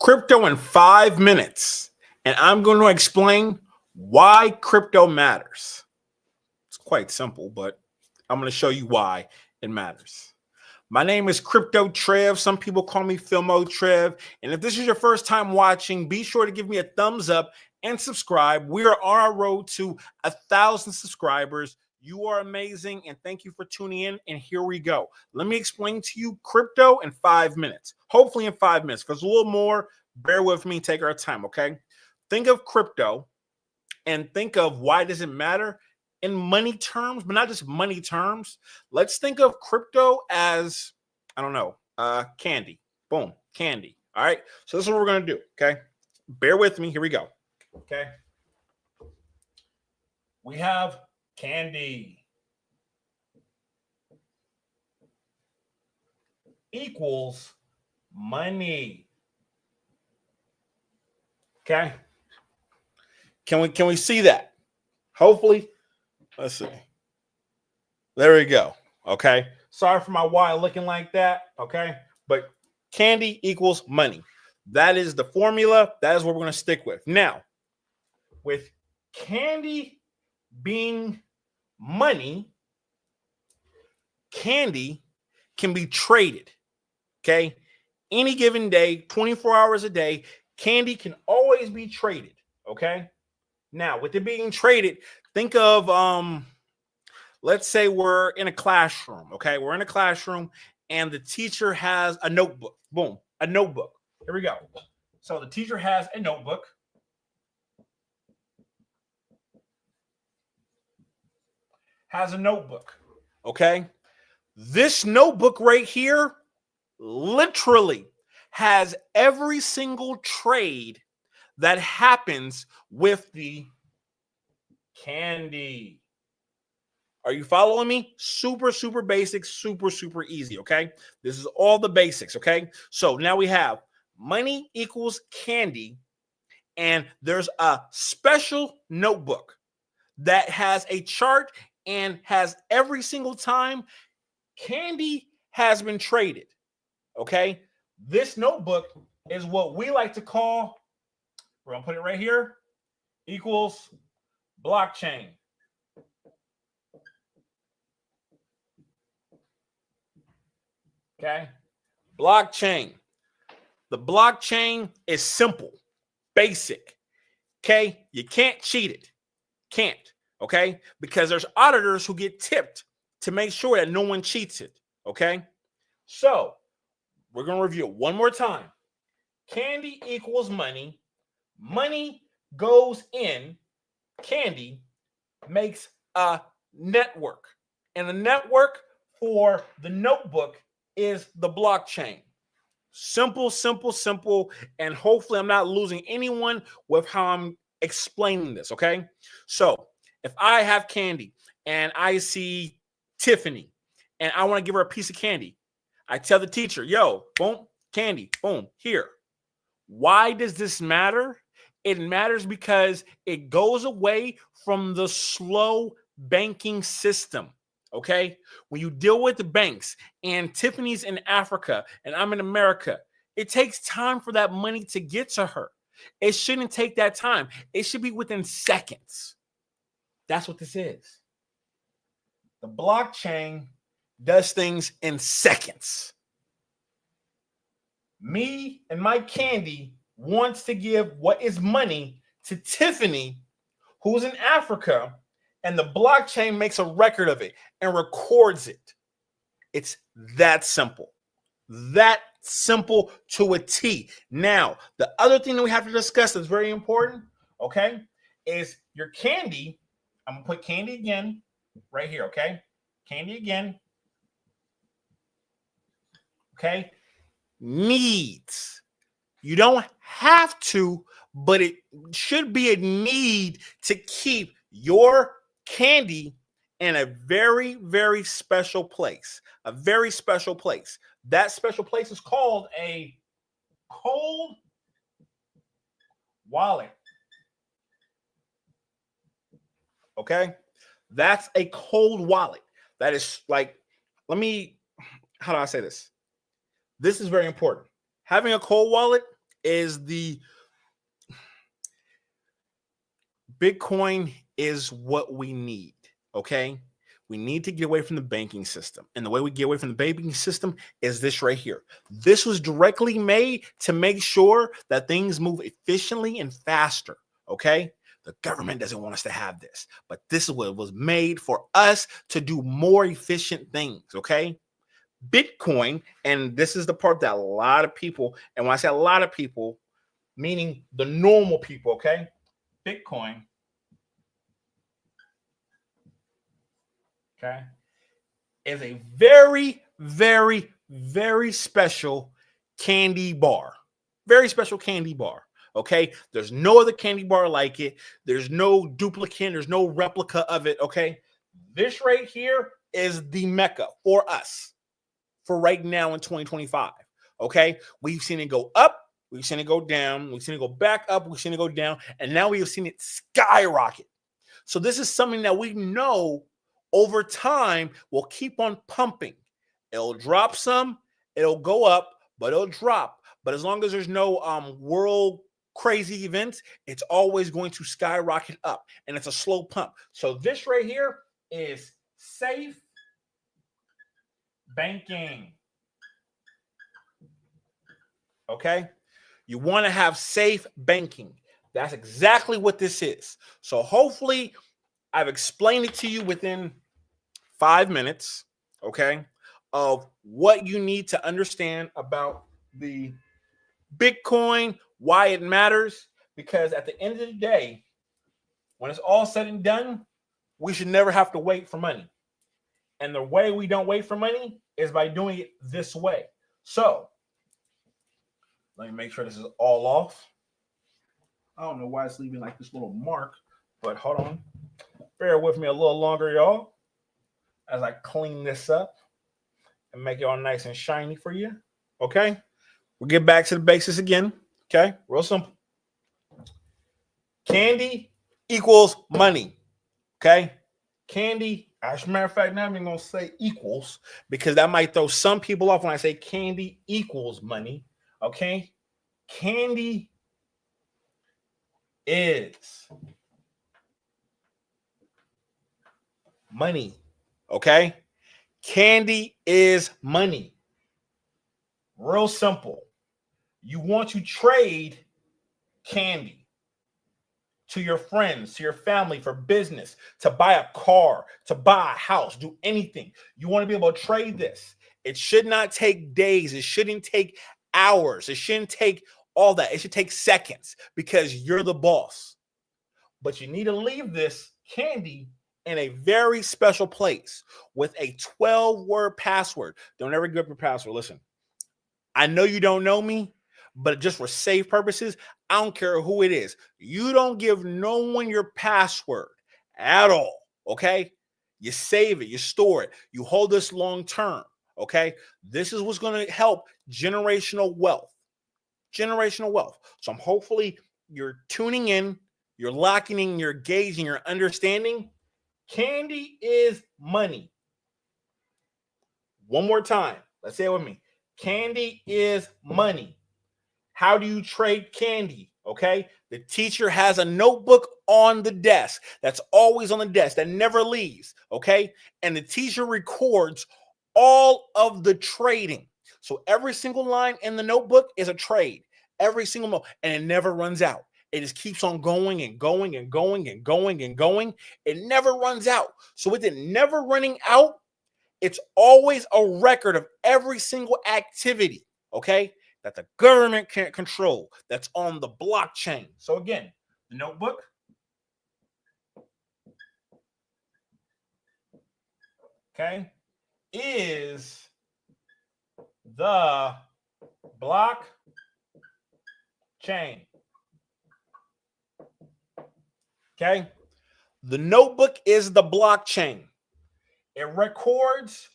crypto in 5 minutes, and I'm going to explain why crypto matters. It's quite simple, but I'm going to show you why it matters. My name is Crypto Trev. Some people call me Filmo Trev. And if this is your first time watching, be sure to give me a thumbs up and subscribe. We are on our road to 1,000 subscribers. You are amazing, and thank you for tuning in. And here we go. Let me explain to you crypto in 5 minutes. Hopefully in 5 minutes. If it's a little more, bear with me. Take our time, okay? Think of crypto and think of why does it matter in money terms, but not just money terms. Let's think of crypto as, I don't know, candy. Boom, candy. All right. So this is what we're going to do. Okay. Bear with me. Here we go. Okay. We have candy equals money. Okay. Can we see that? Hopefully. Let's see. There we go. Okay. Sorry for my Y looking like that. Okay. But candy equals money. That is the formula. That is what we're going to stick with. Now, with candy being money, candy can be traded. Okay. Any given day, 24 hours a day, candy can always be traded. Okay. Now, with it being traded, think of, let's say we're in a classroom, okay? We're in a classroom and the teacher has a notebook. Boom, a notebook. Here we go. So the teacher has a notebook. Okay? This notebook right here literally has every single trade that happens with the candy. Are you following me? Super, super basic, super, super easy, okay? This is all the basics, okay? So now we have money equals candy, and there's a special notebook that has a chart and has every single time candy has been traded, okay? This notebook is what we like to call, we're going to put it right here, equals blockchain. Okay. Blockchain. The blockchain is simple, basic. Okay. You can't cheat it. Can't. Okay. Because there's auditors who get tipped to make sure that no one cheats it. Okay. So we're going to review it one more time. Candy equals money. Money goes in. Candy makes a network. And the network for the notebook is the blockchain. Simple, simple, simple. And hopefully I'm not losing anyone with how I'm explaining this, okay? So if I have candy and I see Tiffany and I want to give her a piece of candy, I tell the teacher, yo, boom, candy, boom, here. Why does this matter? It matters because it goes away from the slow banking system. Okay, when you deal with the banks and Tiffany's in Africa and I'm in America, it takes time for that money to get to her. It shouldn't take that time. It should be within seconds. That's what this is. The blockchain does things in seconds. Me and my candy wants to give what is money to Tiffany, who's in Africa, and the blockchain makes a record of it and records it. It's that simple. That simple to a T. Now, the other thing that we have to discuss that's very important, okay, is your candy. I'm going to put candy again right here, okay? Candy again. Okay? Needs. You don't have to, but it should be a need to keep your candy in a very, very special place. A very special place. That special place is called a cold wallet. Okay? That's a cold wallet. That is like, how do I say this? This is very important. Having a cold wallet is the Bitcoin is what we need, okay? We need to get away from the banking system. And the way we get away from the banking system is this right here. This was directly made to make sure that things move efficiently and faster, okay? The government doesn't want us to have this, but this is what was made for us to do more efficient things, okay? Bitcoin, and this is the part that a lot of people, and when I say a lot of people, meaning the normal people, okay? Bitcoin, okay, is a very, very, very special candy bar. Very special candy bar. Okay. There's no other candy bar like it. There's no duplicate. There's no replica of it. Okay. This right here is the Mecca for us for right now in 2025. Okay. We've seen it go up. We've seen it go down. We've seen it go back up. We've seen it go down. And now we have seen it skyrocket. So this is something that we know over time will keep on pumping. It'll drop some, it'll go up, but it'll drop. But as long as there's no world crazy events, it's always going to skyrocket up, and it's a slow pump. So this right here is safe banking. Okay? You want to have safe banking. That's exactly what this is. So hopefully I've explained it to you within 5 minutes, okay, of what you need to understand about the Bitcoin, why it matters, because at the end of the day, when it's all said and done, we should never have to wait for money. And the way we don't wait for money is by doing it this way. So let me make sure this is all off. I don't know why it's leaving like this little mark, but hold on. Bear with me a little longer, y'all, as I clean this up and make it all nice and shiny for you. Okay? We'll get back to the basics again. Okay? Real simple. Candy equals money. Okay? Candy, as a matter of fact, now I'm even going to say equals because that might throw some people off when I say candy equals money. Okay? Candy is money. Okay? Candy is money. Real simple. You want to trade candy to your friends, to your family, for business, to buy a car, to buy a house, do anything. You want to be able to trade this. It should not take days. It shouldn't take hours. It shouldn't take all that. It should take seconds because you're the boss. But you need to leave this candy in a very special place with a 12-word password. Don't ever give up your password. Listen, I know you don't know me, but just for safe purposes, I don't care who it is. You don't give no one your password at all, okay? You save it, you store it, you hold this long term, okay? This is what's going to help generational wealth. Generational wealth. So I'm hopefully you're tuning in, you're locking in, you're gauging, you're understanding. Candy is money. One more time. Let's say it with me. Candy is money. How do you trade candy? Okay. The teacher has a notebook on the desk that's always on the desk that never leaves. Okay. And the teacher records all of the trading. So every single line in the notebook is a trade. Every single moment. And it never runs out. It just keeps on going and going and going and going and going. It never runs out. So with it never running out, it's always a record of every single activity. Okay. That the government can't control, that's on the blockchain. So again, the notebook, okay, is the blockchain. Okay, the notebook is the blockchain. It records,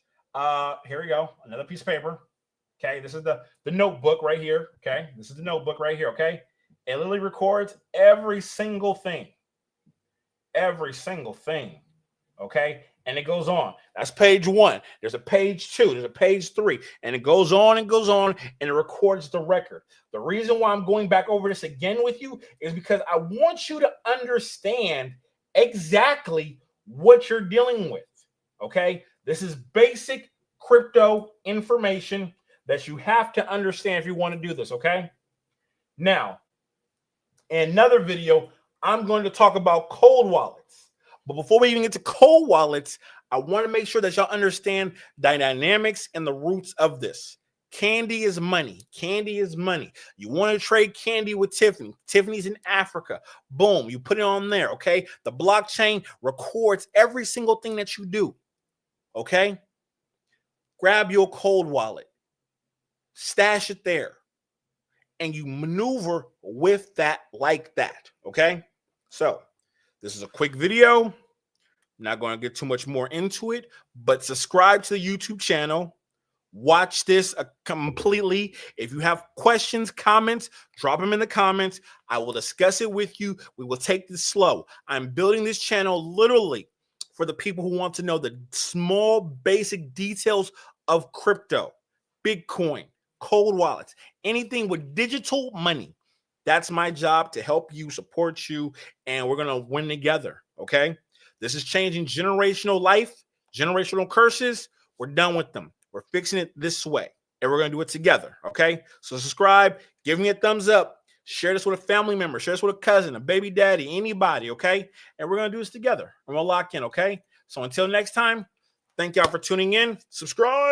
here we go, another piece of paper. Okay, this is the notebook right here. Okay, this is the notebook right here. Okay, it literally records every single thing. Every single thing. Okay, And it goes on. That's page 1. There's a page 2. There's a page 3. And it goes on and goes on, and it records the record. The reason why I'm going back over this again with you is because I want you to understand exactly what you're dealing with. Okay? This is basic crypto information that you have to understand if you want to do this. Okay? Now, in another video, I'm going to talk about cold wallets. But before we even get to cold wallets, I want to make sure that y'all understand the dynamics and the roots of this. Candy is money. Candy is money. You want to trade candy with Tiffany. Tiffany's in Africa. Boom, you put it on there, okay? The blockchain records every single thing that you do, okay? Grab your cold wallet. Stash it there. And you maneuver with that like that, okay? So this is a quick video. I'm not going to get too much more into it, but subscribe to the YouTube channel. Watch this completely. If you have questions, comments, drop them in the comments. I will discuss it with you. We will take this slow. I'm building this channel literally for the people who want to know the small, basic details of crypto, Bitcoin, cold wallets, anything with digital money. That's my job, to help you, support you, and we're going to win together, okay? This is changing generational life, generational curses. We're done with them. We're fixing it this way, and we're going to do it together, okay? So subscribe, give me a thumbs up, share this with a family member, share this with a cousin, a baby daddy, anybody, okay? And we're going to do this together. I'm going to lock in, okay? So until next time, thank y'all for tuning in. Subscribe.